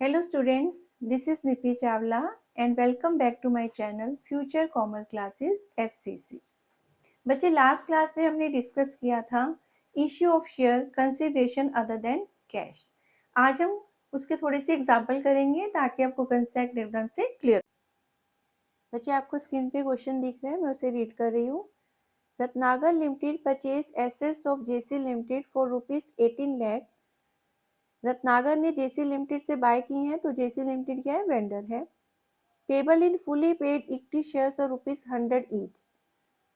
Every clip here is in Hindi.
Hello students, this is Nipi Chawla and welcome back to my channel Future Commerce Classes FCC। बच्चे लास्ट क्लास में हमने डिस्कस किया था issue of share consideration other than cash. आज हम उसके थोड़े से एग्जाम्पल करेंगे ताकि आपको कंसेप्ट एकदम से क्लियर। बच्चे आपको स्क्रीन पे क्वेश्चन दिख रहा है, मैं उसे रीड कर रही हूँ। Ratnagar limited purchase assets of JC limited for ₹18 lakh. Ratnagar ने जेसी लिमिटेड से बाय की हैं, तो जेसी लिमिटेड क्या है, वेंडर है। Payable in fully paid equity shares और ₹100 each.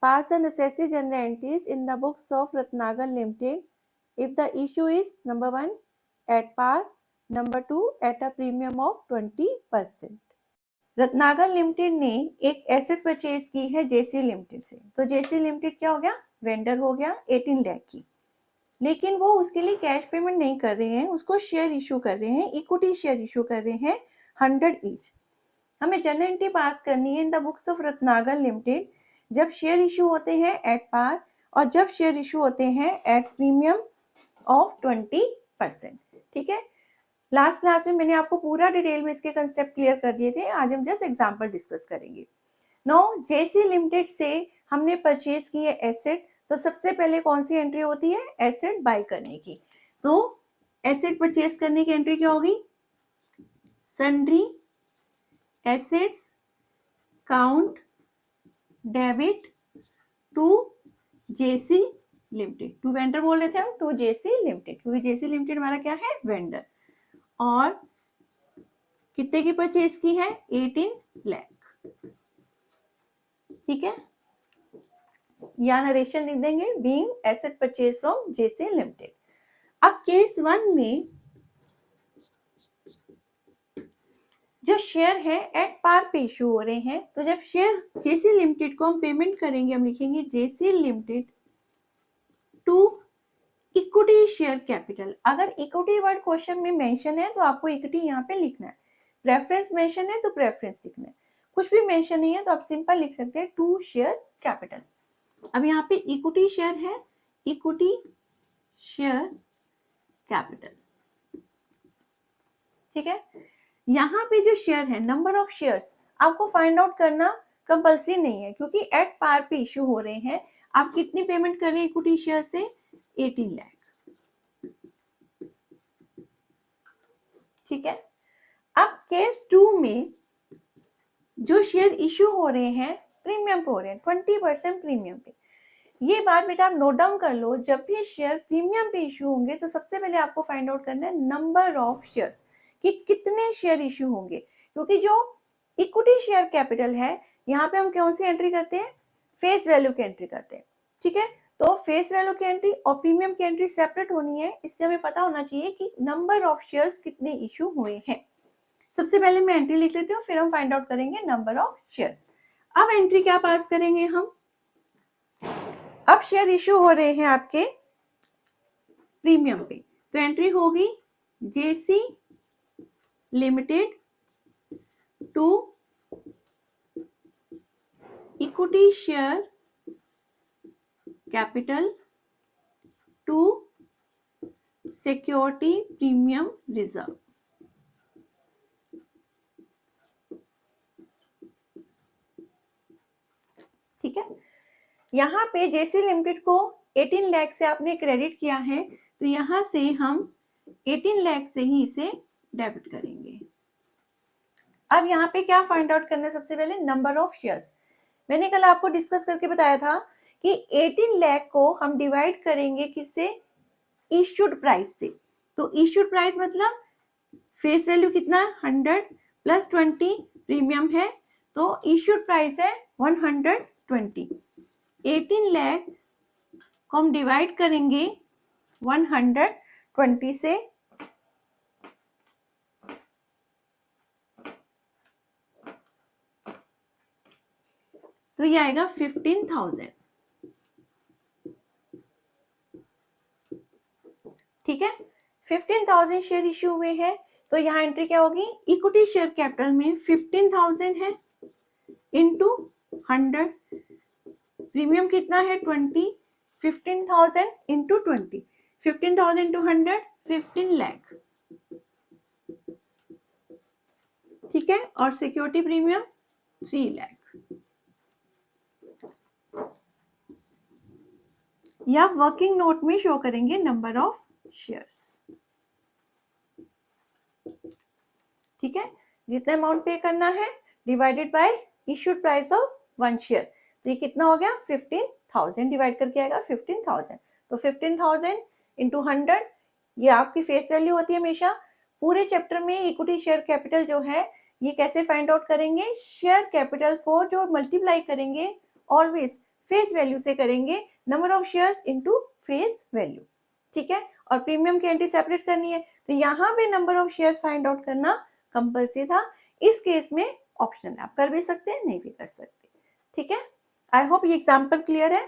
Pass the necessary general entries in the books of Ratnagar Limited if the issue is number 1 at par, number 2 at a premium of 20%। Ratnagar limited ने एक एसेट परचेज की है जेसी लिमिटेड से, तो जेसी लिमिटेड क्या हो गया, वेंडर हो गया 18 लाख की। लेकिन वो उसके लिए कैश पेमेंट नहीं कर रहे हैं, उसको शेयर इशू कर रहे हैं, इक्विटी शेयर इशू कर रहे हैं 100 ईच। हमें जनरल एंट्री पास करनी है in the books of Ratnagar limited जब शेयर इशू होते हैं एट पार और जब शेयर इशू होते हैं एट प्रीमियम ऑफ 20%। ठीक है, लास्ट क्लास में मैंने आपको पूरा डिटेल में इसके कंसेप्ट क्लियर कर दिए थे, आज हम जस्ट एग्जांपल डिस्कस करेंगे। नो जेसी लिमिटेड से हमने परचेज की है एसेट, तो सबसे पहले कौन सी एंट्री होती है, एसेट बाय करने की। तो एसेट परचेज करने की एंट्री क्या होगी, sundry assets count debit to JC limited. To vendor बोल रहे थे हम, टू जेसी लिमिटेड, क्योंकि जेसी लिमिटेड हमारा क्या है, वेंडर। और कितने की परचेज की है, 18 लाख। ठीक है, या नरेशन लिख देंगे, being asset purchase from JC limited. अब केस 1 में जो शेयर है एट पार पे इशू हो रहे हैं, तो जब शेयर जेसी लिमिटेड को हम पेमेंट करेंगे, हम लिखेंगे JC limited to equity share capital. अगर इक्विटी वर्ड क्वेश्चन में मेंशन है तो आपको इक्विटी यहाँ पे लिखना है, प्रेफरेंस मेंशन है तो प्रेफरेंस लिखना है, कुछ भी मेंशन नहीं है तो आप सिंपल लिख सकते हैं टू शेयर कैपिटल। अब यहाँ पे इक्विटी शेयर है, इक्विटी शेयर कैपिटल। ठीक है, यहाँ पे जो शेयर है, नंबर ऑफ शेयर्स आपको फाइंड आउट करना कंपल्सरी नहीं है, क्योंकि एट पार पे इश्यू हो रहे हैं। आप कितनी पेमेंट कर रहे हैं इक्विटी शेयर से, 18 लाख। ठीक है, अब केस 2 में जो शेयर इश्यू हो रहे हैं प्रीमियम पे हो रहे हैं, 20% प्रीमियम पे। ये बात बेटा आप नोट डाउन कर लो, जब भी शेयर प्रीमियम पे इश्यू होंगे तो सबसे पहले आपको फाइंड आउट करना है नंबर ऑफ शेयर्स, कि कितने शेयर इश्यू होंगे। क्योंकि जो इक्विटी शेयर कैपिटल है, यहाँ पे हम कौन सी एंट्री करते हैं, फेस वैल्यू की एंट्री करते हैं। ठीक है, तो फेस वैल्यू की एंट्री और प्रीमियम की एंट्री सेपरेट होनी है, इससे हमें पता होना चाहिए कि नंबर ऑफ शेयर्स कितने इश्यू हुए हैं। सबसे पहले मैं एंट्री लिख लेती हूँ, फिर हम फाइंड आउट करेंगे नंबर ऑफ शेयर्स। अब एंट्री क्या पास करेंगे हम, अब शेयर इश्यू हो रहे हैं आपके प्रीमियम पे, तो एंट्री होगी JC limited to equity share capital to security premium reserve. ठीक है, यहाँ पे जेसी लिमिटेड को 18 लाख से आपने क्रेडिट किया है, तो यहाँ से हम 18 लाख से ही इसे डेबिट करेंगे। अब यहाँ पे क्या फाइंड आउट करना है, सबसे पहले नंबर ऑफ शेयर्स। मैंने कल आपको डिस्कस करके बताया था कि 18 लाख को हम डिवाइड करेंगे किससे, इश्यूड प्राइस से। तो इश्यूड प्राइस मतलब फेस वैल्यू कितना, 100 प्लस 20 प्रीमियम है, तो इश्यूड प्राइस है 120। 18 लाख को हम डिवाइड करेंगे 120 से, तो ये आएगा 15,000। ठीक है, 15,000 शेयर इश्यू हुए हैं, तो यहाँ एंट्री क्या होगी, इक्विटी शेयर कैपिटल में 15,000 है इंटू 100, प्रीमियम कितना है 20, 15,000 इंटू 20, 15,000 टू 100, 15 लाख। ठीक है, और सिक्योरिटी प्रीमियम 3 लाख। या वर्किंग नोट में शो करेंगे नंबर ऑफ शेयर्स। ठीक है, जितना अमाउंट पे करना है divided by issued price of 1 share, तो ये कितना हो गया 15,000 डिवाइड करके आएगा 15,000। तो 15,000 इंटू 100, ये आपकी फेस वैल्यू होती है हमेशा। पूरे चैप्टर में इक्विटी शेयर कैपिटल जो है ये कैसे फाइंड आउट करेंगे, शेयर कैपिटल को जो मल्टीप्लाई करेंगे ऑलवेज फेस वैल्यू से करेंगे, number of shares into face value. ठीक है, और प्रीमियम की एंट्री सेपरेट करनी है, तो यहाँ पे number of shares find out करना कंपल्सरी था। इस केस में ऑप्शन आप कर भी सकते हैं, नहीं भी कर सकते। ठीक है, आई होप ये एग्जाम्पल क्लियर है।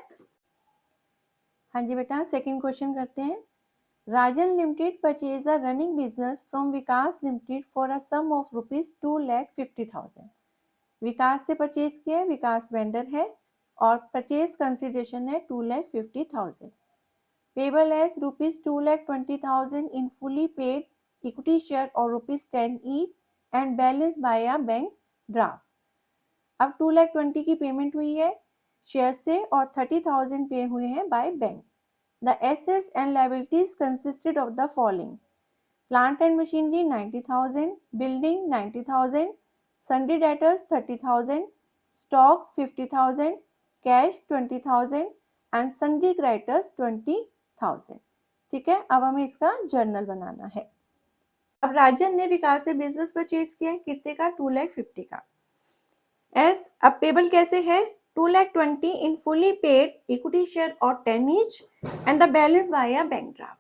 हाँ जी बेटा, सेकंड क्वेश्चन करते हैं। Rajan limited purchase a running business from Vikas limited for a sum of rupees 2,50,000। Vikas से परचेज किया है, विकास वेंडर है और परचेज कंसिडरेशन है 2,50,000। Payable as rupees 2,20,000 in fully paid equity share और rupees 10 each and balance by a bank draft. अब 2,20,000 की पेमेंट हुई है शेयर से और 30,000 पे हुए हैं by bank. The assets and liabilities consisted of the following: plant and machinery 90,000, building 90,000, sundry debtors 30,000, stock 50,000, cash 20,000 and sundry creditors 20,000। ठीक है, अब हमें इसका जर्नल बनाना है। अब राजन ने विकास से बिजनेस परचेज किया है, कितने का 2,50,000 का। एस अब पेबल कैसे है 2,20,000 in fully paid equity share और 10 each and the balance by bank draft.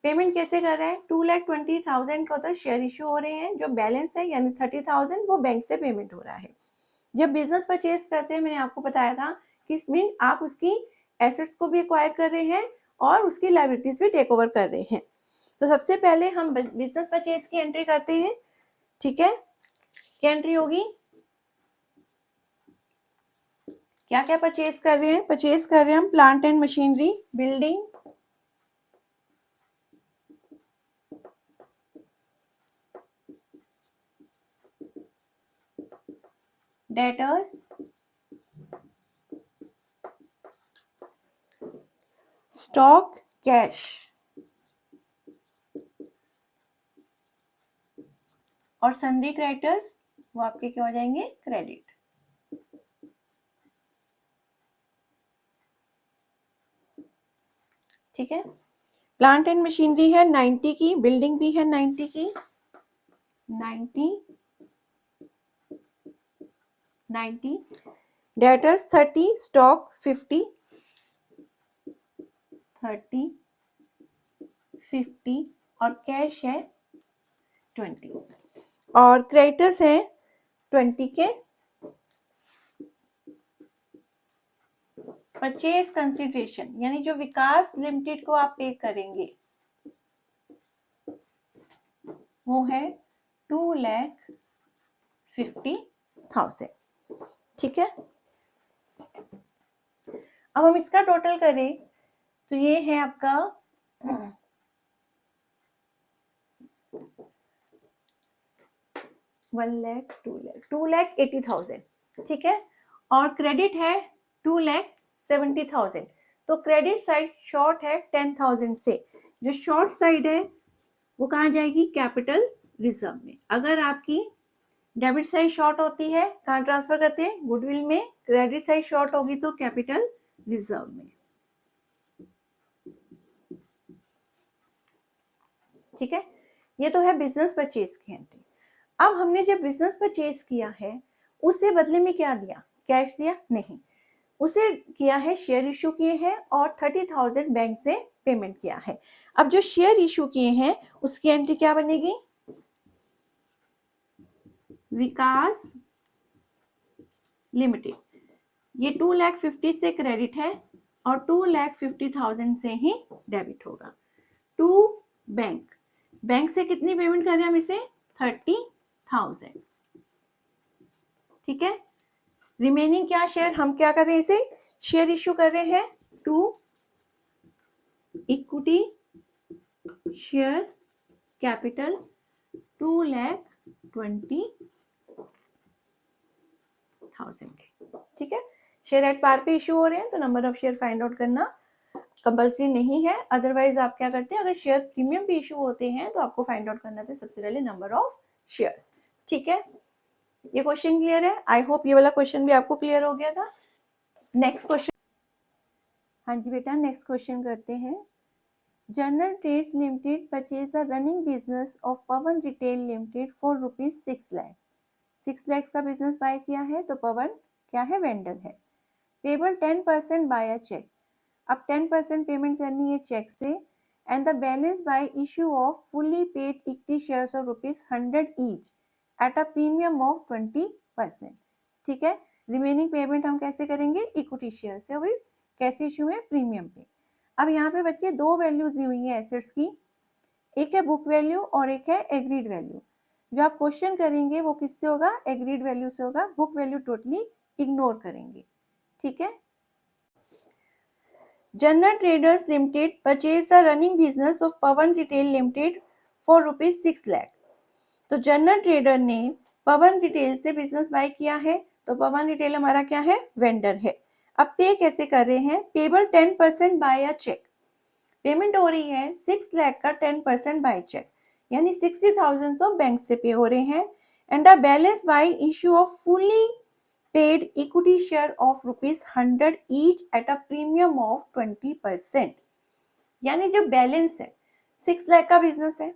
Payment कैसे कर रहे हैं 2,20,000 का तो शेयर इशू हो रहे हैं, जो बैलेंस है यानी 30,000 वो बैंक से पेमेंट हो रहा है। जब बिजनेस परचेज करते हैं मैंने आपको बताया था कि इसमें आप उसकी एसेट्स को भी एक्वायर कर रहे हैं और उसकी लायबिलिटीज भी टेक ओवर कर रहे हैं। तो सबसे पहले हम बिजनेस परचेज की एंट्री करते हैं। ठीक है, क्या एंट्री होगी, क्या क्या परचेज कर रहे हैं, परचेज कर रहे हैं हम plant and machinery, building, debtors, stock, cash और सन्ड्री क्रेडिटर्स वो आपके क्या हो जाएंगे क्रेडिट। ठीक है, प्लांट एंड मशीनरी है 90 की, बिल्डिंग भी है 90 की, 90, डेटर्स 30, स्टॉक 50, 30, 50 और कैश है 20 और क्रेडिटर्स है 20 के। परचेज कंसिडरेशन यानी जो विकास लिमिटेड को आप पे करेंगे वो है 2,50,000। ठीक है, अब हम इसका टोटल करें तो ये है आपका 2,80,000। ठीक है, और क्रेडिट है 2,70,000। तो क्रेडिट साइड शॉर्ट है 10,000 से, जो शॉर्ट साइड है वो कहाँ जाएगी कैपिटल रिजर्व में। अगर आपकी डेबिट साइड शॉर्ट होती है कहाँ ट्रांसफर करते हैं गुडविल में, क्रेडिट साइड शॉर्ट होगी तो कैपिटल रिजर्व में। ठीक है, ये तो है बिजनेस परचेज की एंट्री। अब हमने जब बिजनेस परचेज किया है उससे बदले में क्या दिया, कैश दिया नहीं, उसे किया है शेयर इशू किए हैं और 30,000 बैंक से पेमेंट किया है। अब जो शेयर इशू किए हैं उसकी एंट्री क्या बनेगी, विकास लिमिटेड, ये 2,50,000 से क्रेडिट है और 2,50,000 से ही डेबिट होगा टू बैंक। बैंक से कितनी पेमेंट कर रहे हैं हम इसे 30,000। ठीक है, रिमेनिंग क्या शेयर हम क्या कर रहे हैं, इसे शेयर इशू कर रहे हैं टू इक्विटी शेयर कैपिटल 2,20,000 60,000 के। ठीक है, शेयर एट पार पे इशू हो रहे हैं तो number of share find out करना कंपल्सरी नहीं है, अदरवाइज आप क्या करते हैं, अगर शेयर प्रीमियम पे इशू होते हैं तो आपको फाइंड आउट करना था सबसे पहले नंबर ऑफ शेयर्स। ठीक है, ये क्वेश्चन क्लियर है? आई होप ये वाला क्वेश्चन भी आपको क्लियर हो गया था। नेक्स्ट क्वेश्चन, हाँ जी बेटा नेक्स्ट क्वेश्चन करते हैं। General trades limited purchase a running business of Pavan retail limited for ₹6 lakh. 6 lakh का बिजनेस बाय किया है, तो पवन क्या है, वेंडर है। पेबल 10% बाय अ चेक, अब 10% पेमेंट करनी है चेक से, and the balance bye issue of fully paid equity shares of ₹100 each at a premium of 20%। ठीक है, रिमेनिंग पेमेंट हम कैसे करेंगे, इक्विटी शेयर से, अभी कैसे इशू है, प्रीमियम पे। अब यहाँ पे बच्चे दो वैल्यूज दी हुई है एसेट्स की, एक है बुक वैल्यू और एक है एग्रीड वैल्यू। जो आप क्वेश्चन करेंगे वो किससे होगा, एग्रीड वैल्यू से होगा, बुक वैल्यू टोटली इग्नोर करेंगे। ठीक है, general traders limited purchase a running business of Pavan retail limited for ₹6 lakh. तो जनरल ट्रेडर ने पवन रिटेल से बिजनेस बाय किया है, तो पवन रिटेल हमारा क्या है, वेंडर है। अब पे कैसे कर रहे हैं, पेबल 10% बाय अ चेक, पेमेंट हो रही है 6 लाख का 10% बाय चेक, यानी 60,000 तो बैंक से पे हो रहे हैं, and a balance bye issue of fully paid equity share of ₹100 each at a premium of 20%। यानी जो बैलेंस है, 6 लाख का बिजनेस है,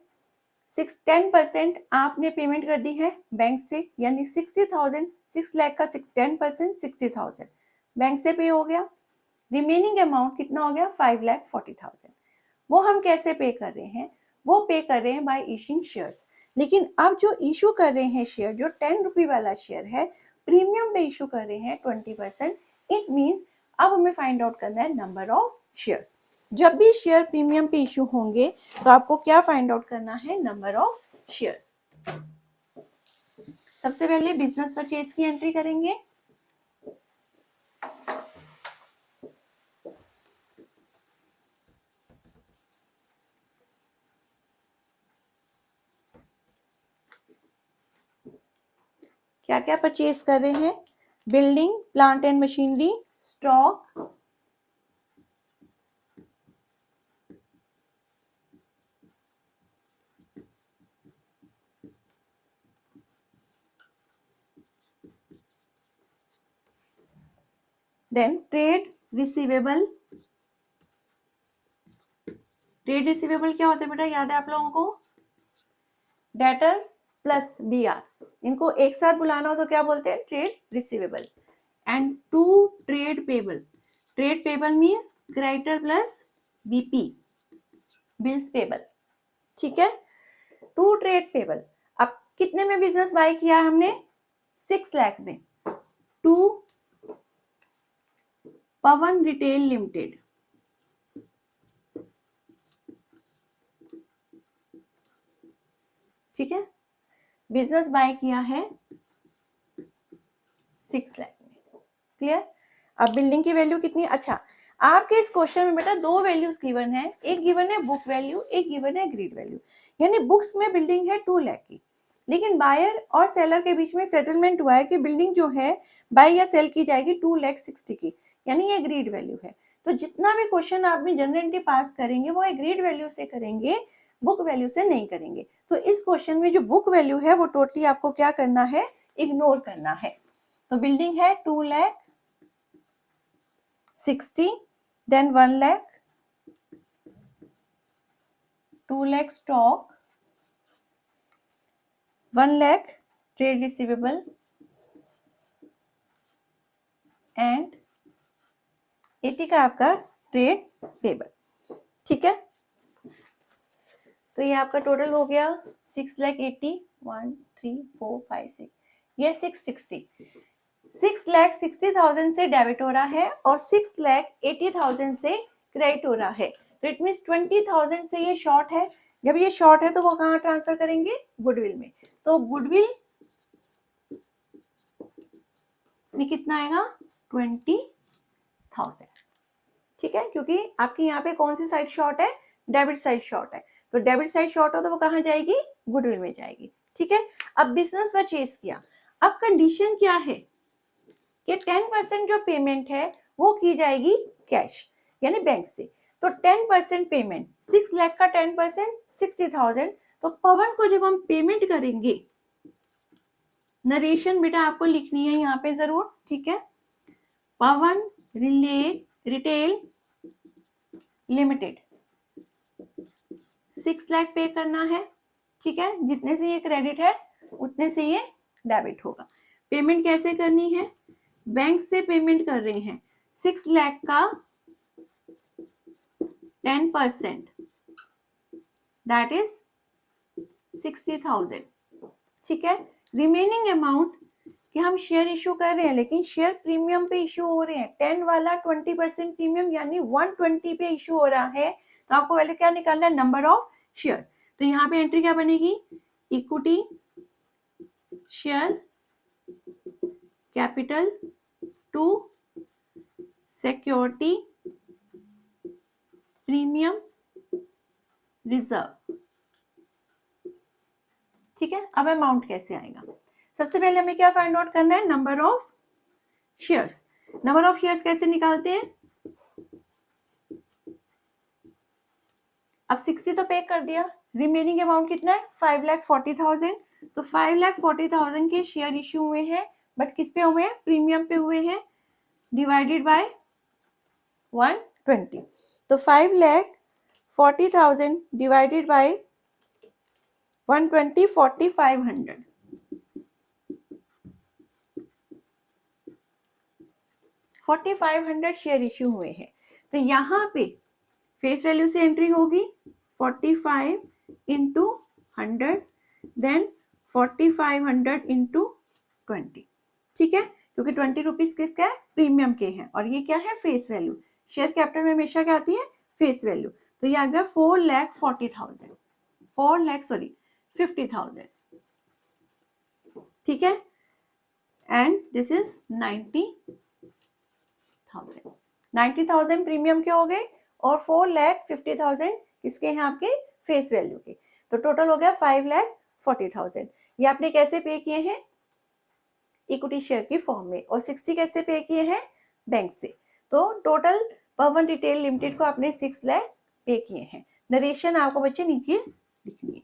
10% आपने पेमेंट कर दी है बैंक से, यानी 60,000, 6 लाख का 10% 60,000 बैंक से पे हो गया। रिमेनिंग अमाउंट कितना हो गया, 5,40,000। वो हम कैसे पे कर रहे हैं, वो पे कर रहे हैं बाय इशूइंग शेयर्स। लेकिन अब जो इशू कर रहे हैं शेयर, जो 10 रुपये वाला शेयर है, प्रीमियम पे इशू कर रहे हैं 20%। इट मीन्स अब हमें फाइंड आउट करना है नंबर ऑफ शेयर्स। जब भी शेयर प्रीमियम पे इशू होंगे तो आपको क्या फाइंड आउट करना है, नंबर ऑफ शेयर्स। सबसे पहले बिजनेस परचेज की एंट्री करेंगे। क्या क्या परचेज कर रहे हैं, building, plant and machinery, stock, then trade receivable. Trade receivable क्या होता है बेटा, याद है आप लोगों को, डेटर्स प्लस बीआर, इनको एक साथ बुलाना हो तो क्या बोलते हैं, trade receivable. And to trade payable, trade payable means creditor plus BP, bills payable. ठीक है, टू ट्रेड पेबल। अब कितने में बिजनेस बाय किया हमने, 6 लाख में, टू पवन रिटेल लिमिटेड। ठीक है, बिजनेस बाय किया है 6 लाख में। क्लियर। अब बिल्डिंग की वैल्यू कितनी, अच्छा आपके इस क्वेश्चन में बेटा दो वैल्यूज गिवन है, एक गिवन है बुक वैल्यू, एक गिवन है एग्रीड वैल्यू। यानी बुक्स में बिल्डिंग है 2 लाख की, लेकिन बायर और सेलर के बीच में सेटलमेंट हुआ है कि बिल्डिंग जो है बाय या सेल की जाएगी 2,60,000 की, यानी ये एग्रीड वैल्यू है। तो जितना भी क्वेश्चन आप में जनरल एंट्री पास करेंगे वो एग्रीड वैल्यू से करेंगे, बुक वैल्यू से नहीं करेंगे। तो इस क्वेश्चन में जो बुक वैल्यू है वो टोटली आपको क्या करना है, इग्नोर करना है। तो बिल्डिंग है 2,60,000, then 1 lakh, 2 lakh stock, 1 lakh trade receivable and 80 का आपका ट्रेड पेबल। ठीक है, तो ये आपका टोटल हो गया 6,80,000, 1 3 4 5 6, ये 660, 6,60,000 से डेबिट हो रहा है और 6,80,000 से क्रेडिट हो रहा है। तो इट मीन्स 20,000 से ये शॉर्ट है। जब ये शॉर्ट है तो वो कहाँ ट्रांसफर करेंगे, गुडविल में। तो गुडविल में कितना आएगा, 20,000। ठीक है, क्योंकि आपकी यहाँ पे कौन सी साइड शॉर्ट है, डेबिट साइड शॉर्ट है। तो डेबिट साइड शॉर्ट हो तो वो कहाँ जाएगी, गुडविल में जाएगी। ठीक है, अब बिजनेस परचेज किया, अब कंडीशन क्या है, कि 10% जो पेमेंट है वो की जाएगी कैश यानी बैंक से। तो 10% पेमेंट, 6 लाख का 10% 60,000। तो पवन को जब हम पेमेंट करेंगे, नरेशन बेटा आपको लिखनी है यहाँ पे जरूर, ठीक है। पवन रिटेल लिमिटेड 6 लाख पे करना है, ठीक है। जितने से ये क्रेडिट है उतने से ये डेबिट होगा। पेमेंट कैसे करनी है, बैंक से पेमेंट कर रहे हैं 6 लाख का 10%, दैट इज 60,000, ठीक है। रिमेनिंग अमाउंट कि हम शेयर इशू कर रहे हैं लेकिन शेयर प्रीमियम पे इशू हो रहे हैं, 10 वाला 20% प्रीमियम यानी 120 पे इशू हो रहा है। तो आपको पहले क्या निकालना है, नंबर ऑफ शेयर। तो यहाँ पे एंट्री क्या बनेगी, equity share capital to security premium reserve, ठीक है। अब अमाउंट कैसे आएगा, सबसे पहले हमें क्या फाइंड आउट करना है, number of shares. Number of shares कैसे निकालते हैं, अब 60 तो पे कर दिया, रिमेनिंग अमाउंट कितना है 5,40,000। तो 5,40,000 के शेयर इश्यू हुए हैं, बट किस पे हुए हैं, प्रीमियम पे हुए हैं, डिवाइडेड बाय 120। तो 5,40,000 डिवाइडेड बाय 120, 4,500। 4,500 शेयर इश्यू हुए हैं। तो यहाँ पे फेस वैल्यू से एंट्री होगी 45 इंटू 100, देन 4,500 इंटू 20, ठीक है। क्योंकि 20 रुपीज किसका है, प्रीमियम के हैं, और ये क्या है, फेस वैल्यू। शेयर कैपिटल में हमेशा क्या आती है, फेस वैल्यू। तो ये आ गया 4,50,000, ठीक है। एंड दिस इज 90,000 प्रीमियम के हो गए और 4,50,000 किसके हैं, आपके फेस वैल्यू के। तो टोटल हो गया 5,40,000। ये आपने कैसे पे किए हैं, इक्विटी शेयर की फॉर्म में, और 60 कैसे पे किए हैं, बैंक से। तो टोटल पवन रिटेल लिमिटेड को आपने 6 लाख पे किए हैं। नरेशन आपको बच्चे नीचे लिखनी है,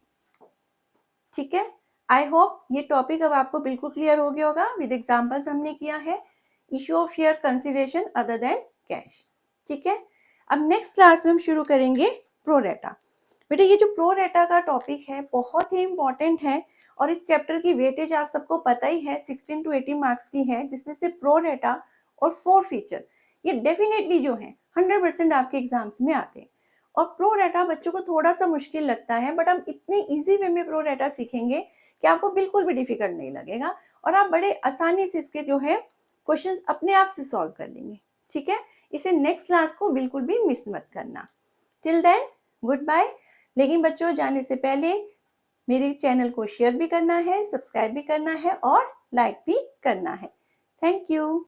ठीक है। आई होप ये टॉपिक अब आपको बिल्कुल क्लियर हो गया होगा। विद एग्जांपल्स हमने किया है, issue of share consideration other than cash, ठीक है। अब नेक्स्ट क्लास में हम शुरू करेंगे प्रोरेटा। बेटा ये जो प्रोरेटा का टॉपिक है बहुत ही इंपॉर्टेंट है, और इस चैप्टर की वेटेज आप सबको पता ही है 16 to 18 मार्क्स की है, जिसमें से प्रोरेटा और 4 फीचर ये डेफिनेटली जो है 100% आपके एग्जाम्स में आते हैं। और प्रोरेटा बच्चों को थोड़ा सा मुश्किल लगता है, बट हम इतने इजी वे में प्रोरेटा सीखेंगे कि आपको बिल्कुल भी डिफिकल्ट नहीं लगेगा, और आप बड़े आसानी से इसके जो है क्वेश्चंस अपने आप से सॉल्व कर लेंगे, ठीक है। इसे नेक्स्ट क्लास को बिल्कुल भी मिस मत करना। Till then goodbye. लेकिन बच्चों जाने से पहले मेरे चैनल को शेयर भी करना है, सब्सक्राइब भी करना है और लाइक भी करना है। Thank you.